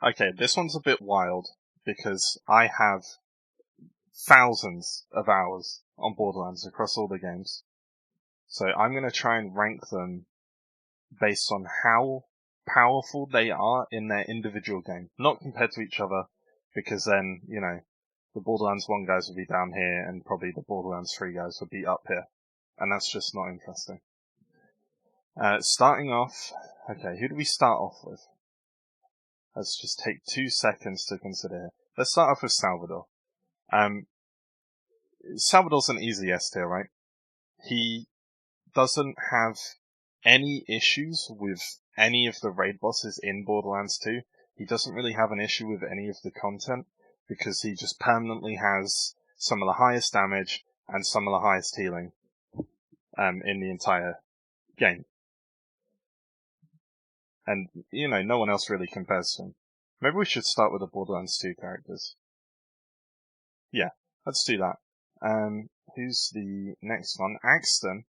Okay, this one's a bit wild, because I have thousands of hours on Borderlands across all the games. So I'm going to try and rank them based on how powerful they are in their individual game. Not compared to each other, because then, you know, the Borderlands 1 guys would be down here, and probably the Borderlands 3 guys would be up here. And that's just not interesting. Starting off, okay, who do we start off with? Let's just take 2 seconds to consider here. Let's start off with Salvador. Salvador's an easy S tier, right? He doesn't have any issues with any of the raid bosses in Borderlands 2. He doesn't really have an issue with any of the content, because he just permanently has some of the highest damage and some of the highest healing in the entire game. And, you know, no one else really compares to him. Maybe we should start with the Borderlands 2 characters. Yeah, let's do that. Who's the next one? Axton.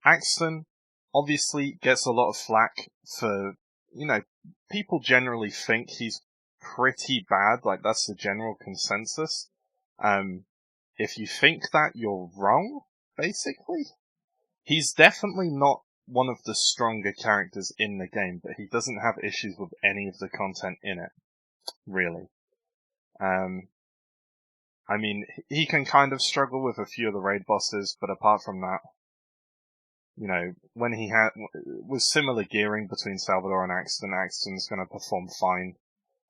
Axton obviously gets a lot of flack for, you know, people generally think he's pretty bad, like that's the general consensus. If you think that, you're wrong, basically. He's definitely not one of the stronger characters in the game, but he doesn't have issues with any of the content in it, really. I mean, he can kind of struggle with a few of the raid bosses, but apart from that, you know, when he with similar gearing between Salvador and Axton, Axton's going to perform fine.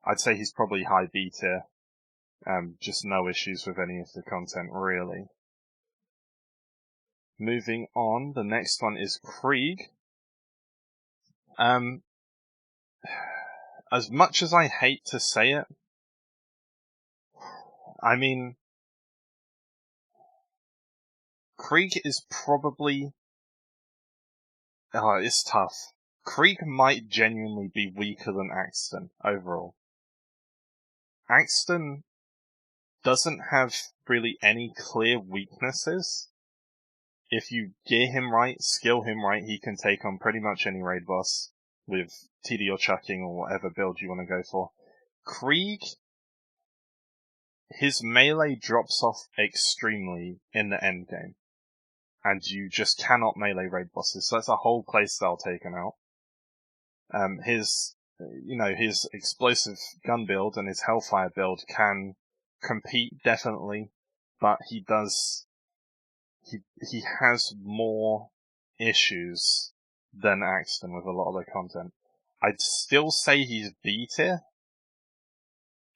I'd say he's probably high B tier. Just no issues with any of the content, really. Moving on, the next one is Krieg. As much as I hate to say it, I mean, Krieg is probably... it's tough. Krieg might genuinely be weaker than Axton, overall. Axton doesn't have really any clear weaknesses. If you gear him right, skill him right, he can take on pretty much any raid boss with TD or chucking or whatever build you want to go for. Krieg, his melee drops off extremely in the endgame, and you just cannot melee raid bosses, so that's a whole playstyle taken out. His explosive gun build and his Hellfire build can compete, definitely, but he has more issues than Axton with a lot of the content. I'd still say he's B tier,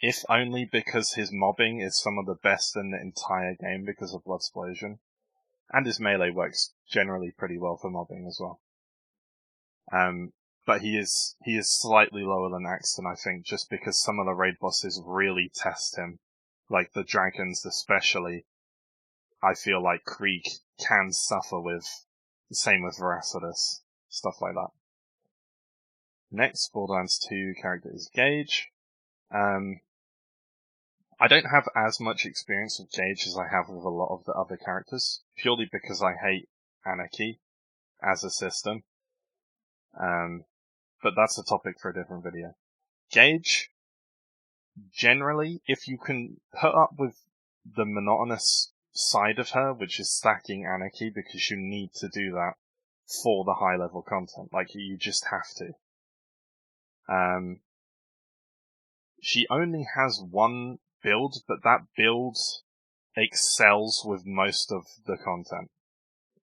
if only because his mobbing is some of the best in the entire game because of Bloodsplosion, and his melee works generally pretty well for mobbing as well. But he is slightly lower than Axton, I think, just because some of the raid bosses really test him, like the dragons especially. I feel like Krieg can suffer with. Same with Veracitus, stuff like that. Next, Borderlands 2 character is Gage. I don't have as much experience with Gage as I have with a lot of the other characters, purely because I hate Anarchy as a system. But that's a topic for a different video. Gage, generally, if you can put up with the monotonous side of her, which is stacking Anarchy, because you need to do that for the high level content, like you just have to. She only has one build, but that build excels with most of the content.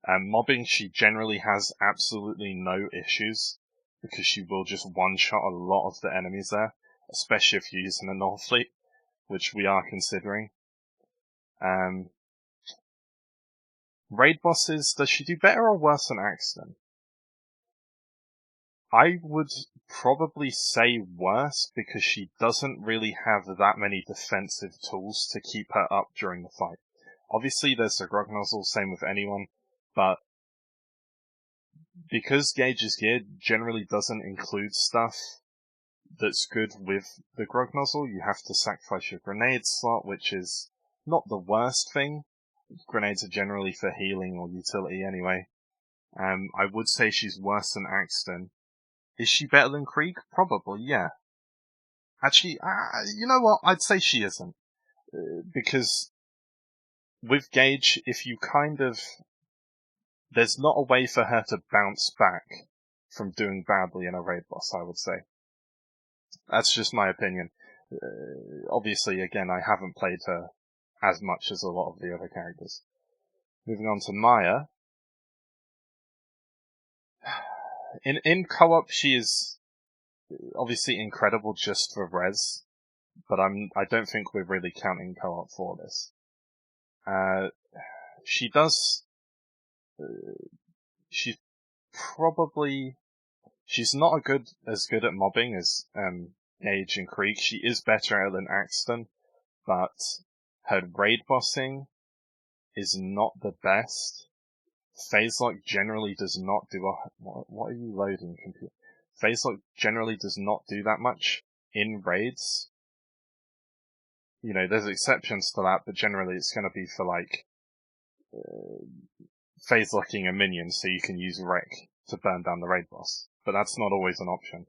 Mobbing, she generally has absolutely no issues, because she will just one-shot a lot of the enemies there, especially if you're using the North Fleet, which we are considering. Raid bosses, does she do better or worse than Axton? I would probably say worse, because she doesn't really have that many defensive tools to keep her up during the fight. Obviously, there's the Grog Nozzle, same with anyone, but because Gage's gear generally doesn't include stuff that's good with the Grog Nozzle, you have to sacrifice your grenade slot, which is not the worst thing. Grenades are generally for healing or utility anyway. I would say she's worse than Axton. Is she better than Krieg? Probably, yeah. Actually, you know what? I'd say she isn't. Because with Gage, if you there's not a way for her to bounce back from doing badly in a raid boss, I would say. That's just my opinion. Obviously, again, I haven't played her as much as a lot of the other characters. Moving on to Maya. In co-op, she is obviously incredible just for res, but I don't think we're really counting co-op for this. She does. She's not as good at mobbing as Gage and Krieg. She is better at it than Axton, but her raid bossing is not the best. Phase lock generally does not do what are you loading, computer? Phase lock generally does not do that much in raids. You know, there's exceptions to that, but generally it's going to be for like phase locking a minion so you can use wreck to burn down the raid boss. But that's not always an option.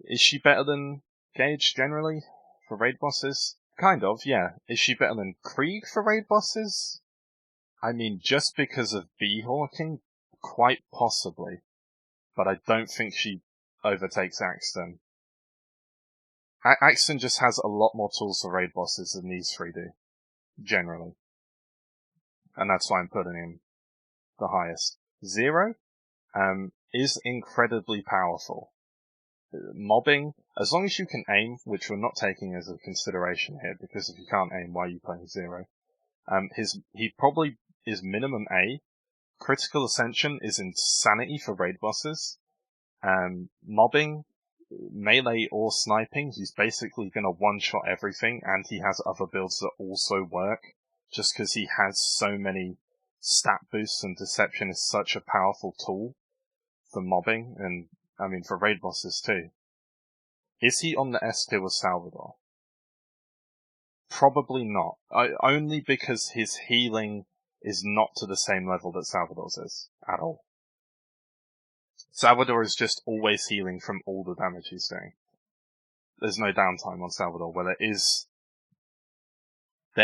Is she better than Gage generally for raid bosses? Kind of, yeah. Is she better than Krieg for raid bosses? I mean, just because of bee-hawking? Quite possibly. But I don't think she overtakes Axton. Axton just has a lot more tools for raid bosses than these three do. Generally. And that's why I'm putting him the highest. Zero is incredibly powerful. Mobbing, as long as you can aim, which we're not taking as a consideration here, because if you can't aim, why are you playing Zero? He probably is minimum A. Critical Ascension is insanity for raid bosses. Mobbing, melee or sniping, he's basically gonna one-shot everything, and he has other builds that also work, just because he has so many stat boosts, and Deception is such a powerful tool for mobbing, and, I mean, for raid bosses too. Is he on the S tier with Salvador? Probably not. Only because his healing is not to the same level that Salvador's is, at all. Salvador is just always healing from all the damage he's doing. There's no downtime on Salvador, where there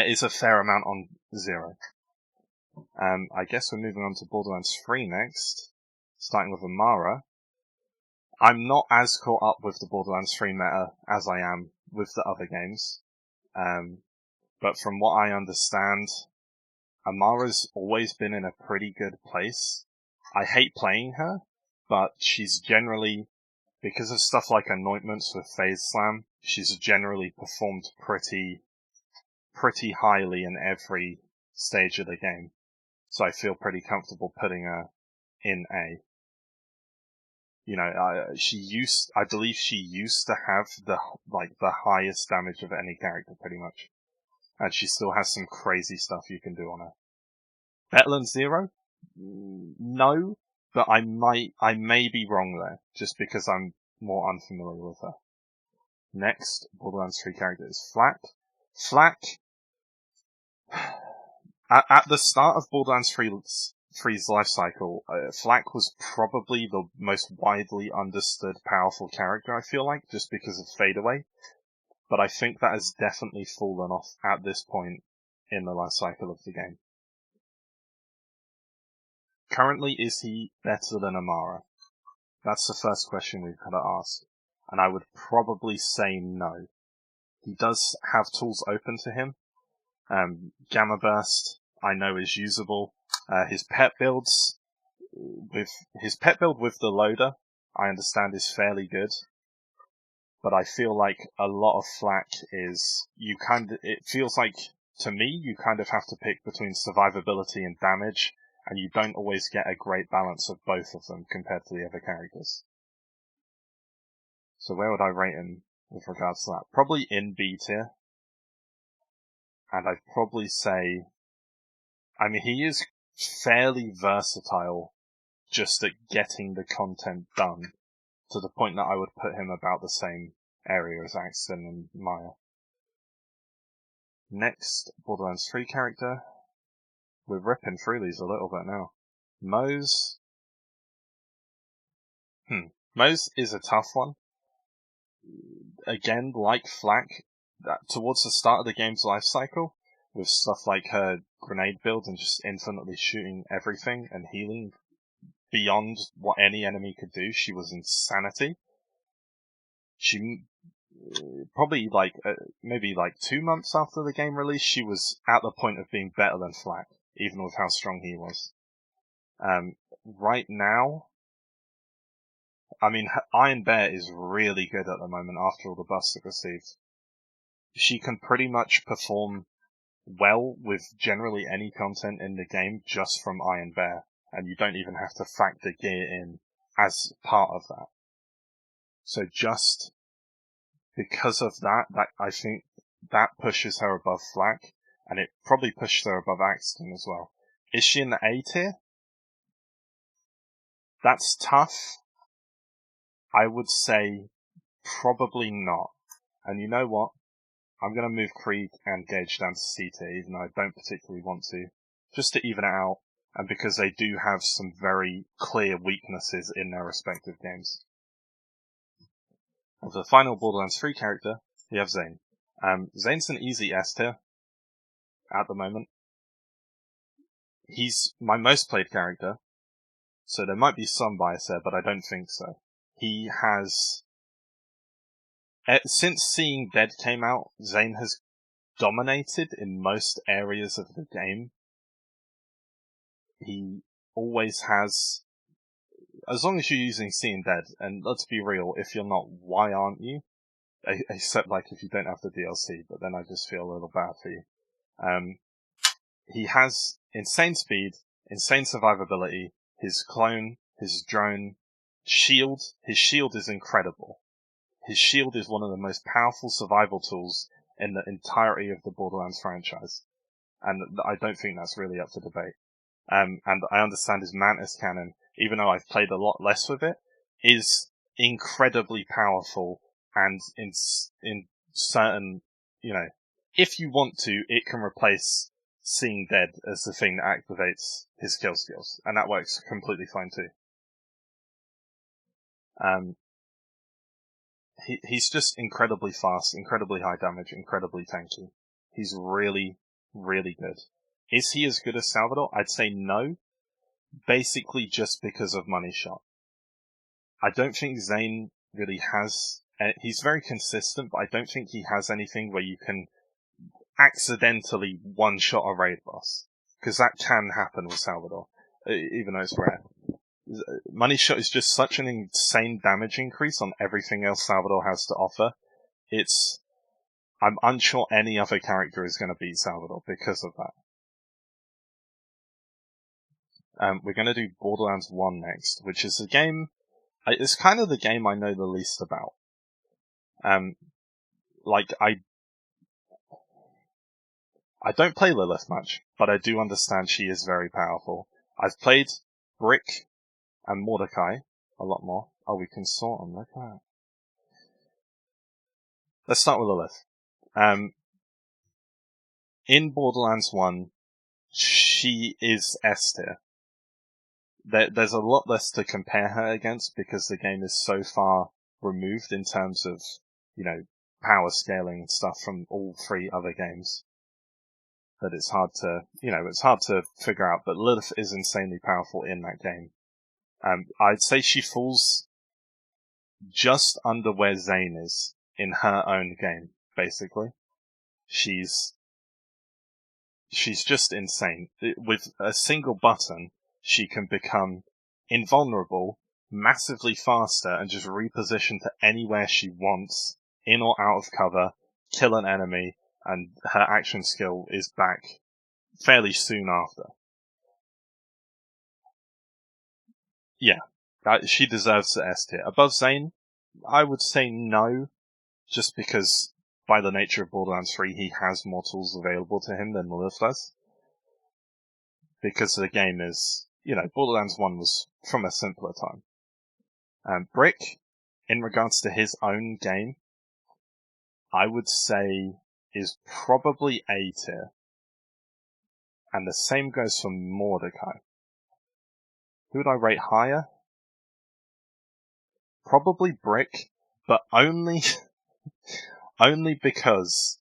is a fair amount on Zero. I guess we're moving on to Borderlands 3 next, starting with Amara. I'm not as caught up with the Borderlands 3 meta as I am with the other games. But from what I understand, Amara's always been in a pretty good place. I hate playing her, but she's generally, because of stuff like anointments with Phase Slam, she's generally performed pretty highly in every stage of the game. So I feel pretty comfortable putting her in A. You know, I believe she used to have the highest damage of any character, pretty much. And she still has some crazy stuff you can do on her. Better than Zero? No, but I may be wrong there, just because I'm more unfamiliar with her. Next, Borderlands 3 character is Flak. Flak, at the start of Borderlands 3's life cycle, Flak was probably the most widely understood powerful character, I feel like, just because of Fadeaway. But I think that has definitely fallen off at this point in the life cycle of the game. Currently, is he better than Amara? That's the first question we've got to ask. And I would probably say no. He does have tools open to him. Gamma Burst, I know, is usable. His pet build with the loader, I understand, is fairly good. But I feel like a lot of Flak is, it feels like, to me, you kind of have to pick between survivability and damage, and you don't always get a great balance of both of them compared to the other characters. So where would I rate him with regards to that? Probably in B tier. And I'd probably say, I mean, he is fairly versatile just at getting the content done, to the point that I would put him about the same area as Axton and Maya. Next, Borderlands 3 character. We're ripping through these a little bit now. Moze. Moze is a tough one. again, like Flak, towards the start of the game's life cycle, with stuff like her grenade build and just infinitely shooting everything and healing beyond what any enemy could do, she was insanity. She probably maybe 2 months after the game release, she was at the point of being better than Flak, even with how strong he was. Right now, I mean, Iron Bear is really good at the moment after all the buffs it received. She can pretty much perform well with generally any content in the game just from Iron Bear, and you don't even have to factor gear in as part of that. So just because of that, I think that pushes her above Flak, and it probably pushes her above Axton as well. Is she in the A tier? That's tough. I would say probably not. And you know what? I'm going to move Krieg and Gage down to C tier, even though I don't particularly want to, just to even it out, and because they do have some very clear weaknesses in their respective games. As the final Borderlands 3 character, we have Zane. Zane's an easy S tier at the moment. He's my most played character, so there might be some bias there, but I don't think so. He has... Since Seeing Dead came out, Zane has dominated in most areas of the game. He always has... As long as you're using Seeing Dead, and let's be real, if you're not, why aren't you? Except if you don't have the DLC, but then I just feel a little bad for you. He has insane speed, insane survivability, his clone, his drone, shield. His shield is incredible. His shield is one of the most powerful survival tools in the entirety of the Borderlands franchise. And I don't think that's really up for debate. And I understand his Mantis cannon, even though I've played a lot less with it, is incredibly powerful, and in certain, if you want to, it can replace Seeing Dead as the thing that activates his kill skills, and that works completely fine too. He's just incredibly fast, incredibly high damage, incredibly tanky. He's really, really good. Is he as good as Salvador? I'd say no, basically just because of Money Shot. I don't think Zane really has... He's very consistent, but I don't think he has anything where you can accidentally one-shot a raid boss. Because that can happen with Salvador, even though it's rare. Money Shot is just such an insane damage increase on everything else Salvador has to offer. I'm unsure any other character is going to beat Salvador because of that. We're going to do Borderlands 1 next, which is a game... It's kind of the game I know the least about. I don't play Lilith much, but I do understand she is very powerful. I've played Brick and Mordecai a lot more. Oh, we can sort them, look at that. Let's start with Lilith. In Borderlands 1, she is S tier. There's a lot less to compare her against because the game is so far removed in terms of, power scaling and stuff from all three other games that it's hard to figure out, but Lilith is insanely powerful in that game. I'd say she falls just under where Zane is in her own game, basically. She's just insane. With a single button, she can become invulnerable, massively faster, and just reposition to anywhere she wants, in or out of cover, kill an enemy, and her action skill is back fairly soon after. Yeah, she deserves the S tier. Above Zane, I would say no, just because by the nature of Borderlands 3, he has more tools available to him than Lilith does. Because the game is, Borderlands 1 was from a simpler time. Brick, in regards to his own game, I would say is probably A tier. And the same goes for Mordecai. Who would I rate higher? Probably Brick, but only Only because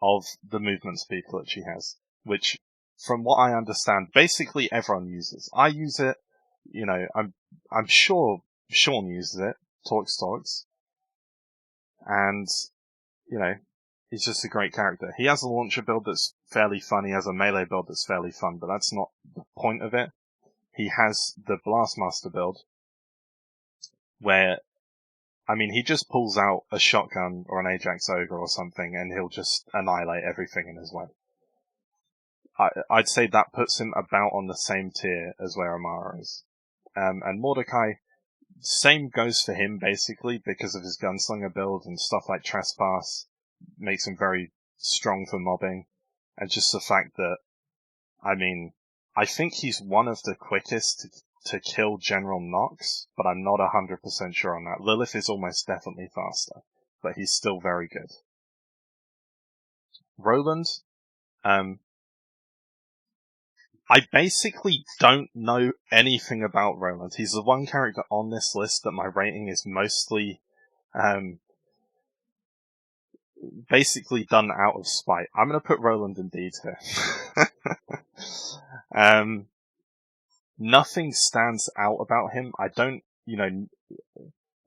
of the movement speed that she has, which, from what I understand, basically everyone uses. I use it, I'm sure Sean uses it, talks, and, he's just a great character. He has a launcher build that's fairly fun, he has a melee build that's fairly fun, but that's not the point of it. He has the Blastmaster build, where, he just pulls out a shotgun or an Ajax Ogre or something, and he'll just annihilate everything in his way. I'd say that puts him about on the same tier as where Amara is. And Mordecai, same goes for him, basically, because of his gunslinger build and stuff like Trespass makes him very strong for mobbing. And just the fact that, I think he's one of the quickest to kill General Knox, but I'm not 100% sure on that. Lilith is almost definitely faster, but he's still very good. Roland, I basically don't know anything about Roland. He's the one character on this list that my rating is mostly, basically done out of spite. I'm gonna put Roland in D tier. Nothing stands out about him. I don't,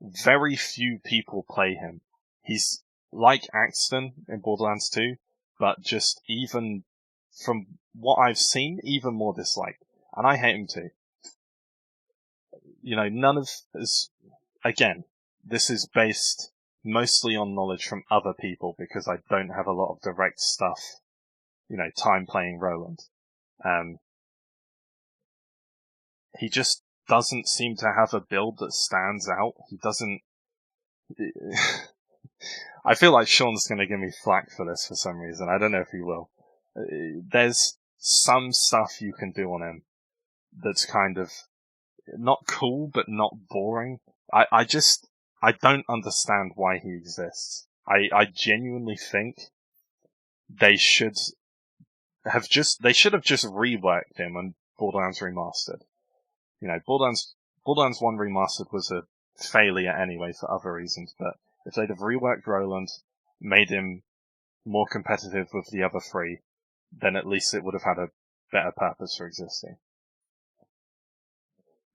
very few people play him. He's like Axton in Borderlands 2, but just even from what I've seen, even more disliked. And I hate him too. None of this, again, this is based mostly on knowledge from other people because I don't have a lot of direct stuff, time playing Roland. He just doesn't seem to have a build that stands out. He doesn't... I feel like Sean's gonna give me flack for this for some reason. I don't know if he will. There's some stuff you can do on him that's kind of not cool, but not boring. I don't understand why he exists. I genuinely think they should have just reworked him on Borderlands Remastered. Borderlands 1 Remastered was a failure anyway for other reasons, but if they'd have reworked Roland, made him more competitive with the other three, then at least it would have had a better purpose for existing.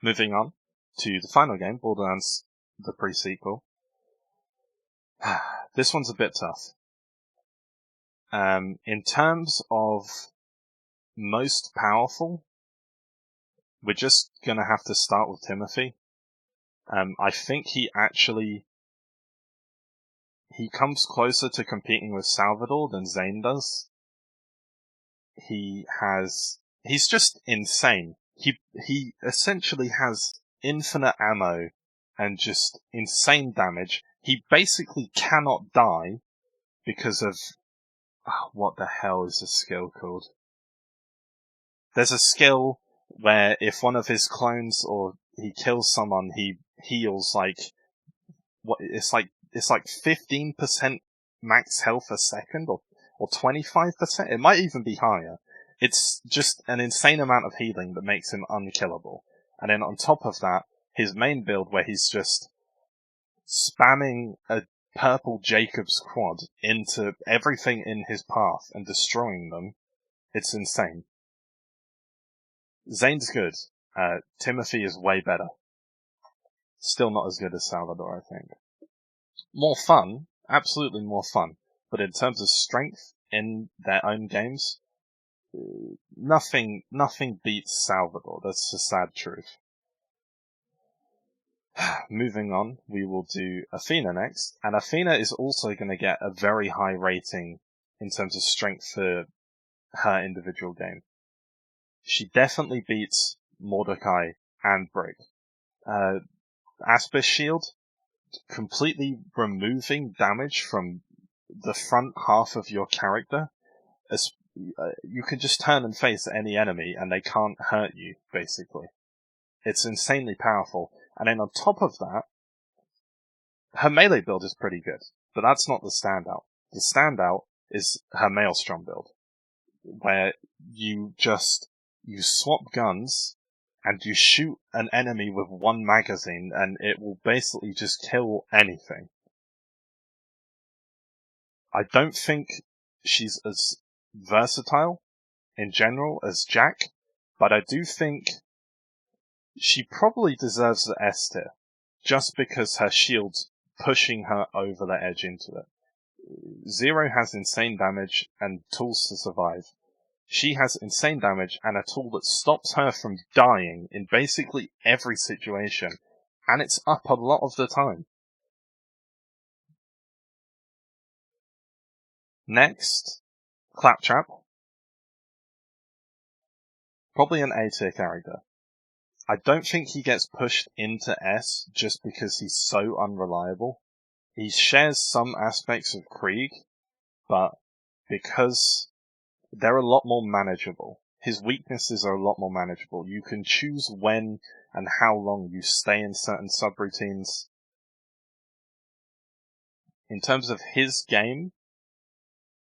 Moving on to the final game, Borderlands, the pre-sequel. This one's a bit tough. In terms of most powerful, we're just gonna have to start with Timothy. I think he comes closer to competing with Salvador than Zane does. He's just insane. He essentially has infinite ammo and just insane damage. He basically cannot die because of... what the hell is the skill called? There's a skill where if one of his clones or he kills someone, he heals it's like 15% max health a second or 25%. It might even be higher. It's just an insane amount of healing that makes him unkillable. And then on top of that, his main build where he's just spamming a purple Jacob's quad into everything in his path and destroying them. It's insane. Zane's good. Timothy is way better. Still not as good as Salvador, I think. More fun, absolutely more fun. But in terms of strength in their own games, nothing beats Salvador. That's the sad truth. Moving on, we will do Athena next, and Athena is also going to get a very high rating in terms of strength for her individual game. She definitely beats Mordecai and Brick. Asper's Shield, completely removing damage from the front half of your character. You can just turn and face any enemy and they can't hurt you, basically. It's insanely powerful. And then on top of that, her melee build is pretty good, but that's not the standout. The standout is her Maelstrom build, where you swap guns and you shoot an enemy with one magazine and it will basically just kill anything. I don't think she's as versatile in general as Jack, but I do think she probably deserves the S tier, just because her shield's pushing her over the edge into it. Zero has insane damage and tools to survive. She has insane damage and a tool that stops her from dying in basically every situation, and it's up a lot of the time. Next, Claptrap. Probably an A tier character. I don't think he gets pushed into S just because he's so unreliable. He shares some aspects of Krieg, but because they're a lot more manageable. His weaknesses are a lot more manageable. You can choose when and how long you stay in certain subroutines. In terms of his game,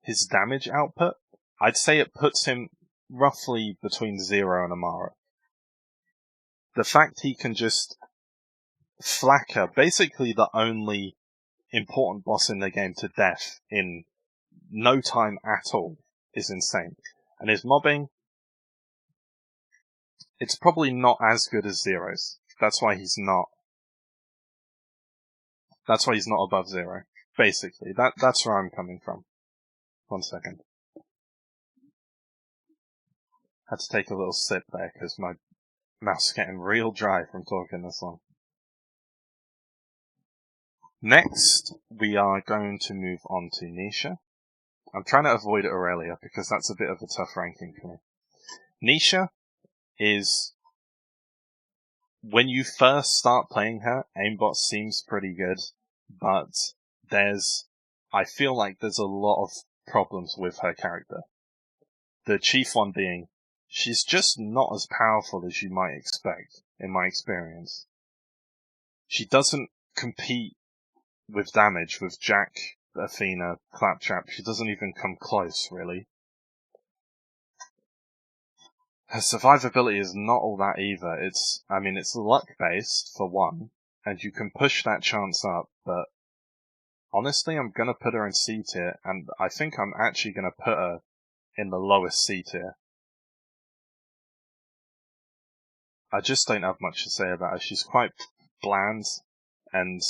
his damage output, I'd say it puts him roughly between Zero and Amara. The fact he can just flacker basically the only important boss in the game to death in no time at all is insane. And his mobbing, it's probably not as good as Zero's. That's why he's not above Zero. Basically. That's where I'm coming from. 1 second. Had to take a little sip there because my mouth's getting real dry from talking this long. Next, we are going to move on to Nisha. I'm trying to avoid Aurelia because that's a bit of a tough ranking for me. Nisha is, when you first start playing her, aimbot seems pretty good, but I feel like there's a lot of problems with her character. The chief one being, she's just not as powerful as you might expect, in my experience. She doesn't compete with damage with Jack, Athena, Claptrap. She doesn't even come close, really. Her survivability is not all that either. It's luck-based, for one, and you can push that chance up, but honestly, I'm gonna put her in C tier, and I think I'm actually gonna put her in the lowest C tier. I just don't have much to say about her. She's quite bland, and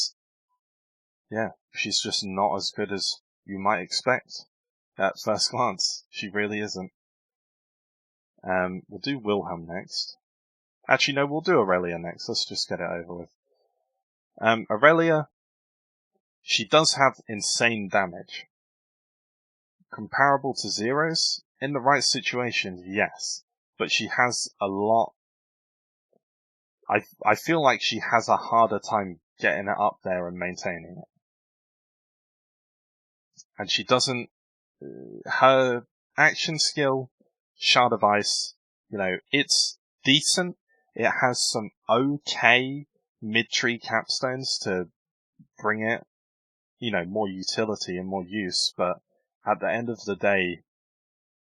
yeah, she's just not as good as you might expect at first glance. She really isn't. We'll do Wilhelm next. Actually, no, we'll do Aurelia next. Let's just get it over with. Aurelia, she does have insane damage. Comparable to Zero's? In the right situation, yes. But she has a lot. I feel like she has a harder time getting it up there and maintaining it. And she doesn't. Her action skill, Shard of Ice, it's decent. It has some okay mid-tree capstones to bring it, more utility and more use, but at the end of the day,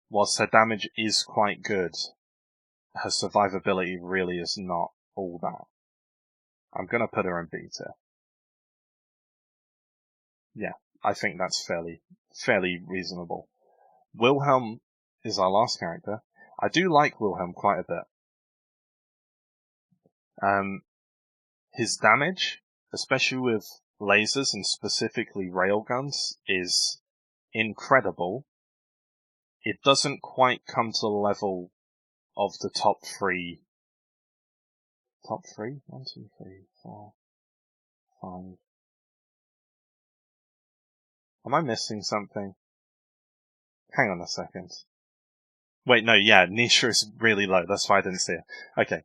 whilst her damage is quite good, her survivability really is not all that. I'm gonna put her in B tier. Yeah, I think that's fairly reasonable. Wilhelm is our last character. I do like Wilhelm quite a bit. His damage, especially with lasers and specifically railguns, is incredible. It doesn't quite come to the level of the top three? 1, 2, 3, 4, 5. Am I missing something? Hang on a second. Wait, no, yeah, Nisha is really low. That's why I didn't see it. Okay.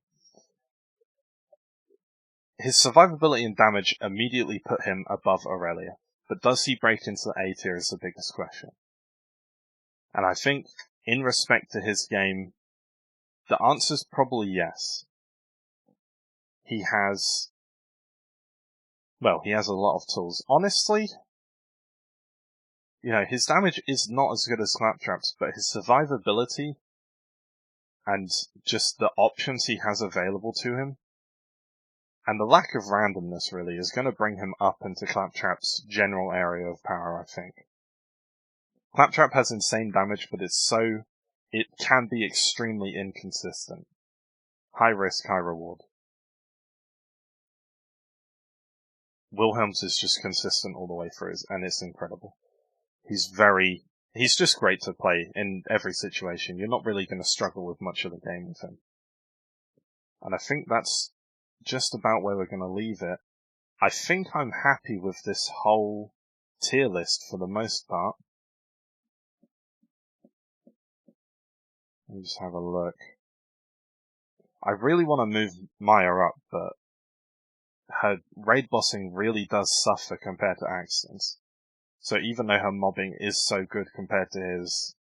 His survivability and damage immediately put him above Aurelia. But does he break into the A tier is the biggest question. And I think, in respect to his game, the answer's probably yes. He has a lot of tools. Honestly, his damage is not as good as Claptrap's, but his survivability and just the options he has available to him, and the lack of randomness really, is going to bring him up into Claptrap's general area of power, I think. Claptrap has insane damage, but it can be extremely inconsistent. High risk, high reward. Wilhelm's is just consistent all the way through, and it's incredible. He's just great to play in every situation. You're not really going to struggle with much of the game with him. And I think that's just about where we're going to leave it. I think I'm happy with this whole tier list for the most part. Let me just have a look. I really want to move Maya up, but her raid bossing really does suffer compared to Axton's. So even though her mobbing is so good compared to his,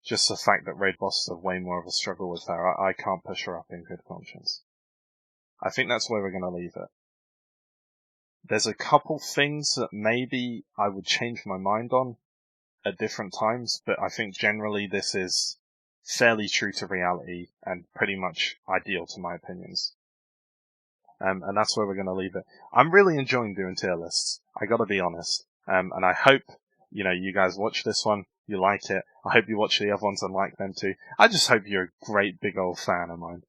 just the fact that raid bosses have way more of a struggle with her, I can't push her up in good conscience. I think that's where we're going to leave it. There's a couple things that maybe I would change my mind on at different times, but I think generally this is fairly true to reality and pretty much ideal to my opinions. And that's where we're going to leave it. I'm really enjoying doing tier lists. I gotta be honest. And I hope, you guys watch this one, you like it. I hope you watch the other ones and like them too. I just hope you're a great big old fan of mine.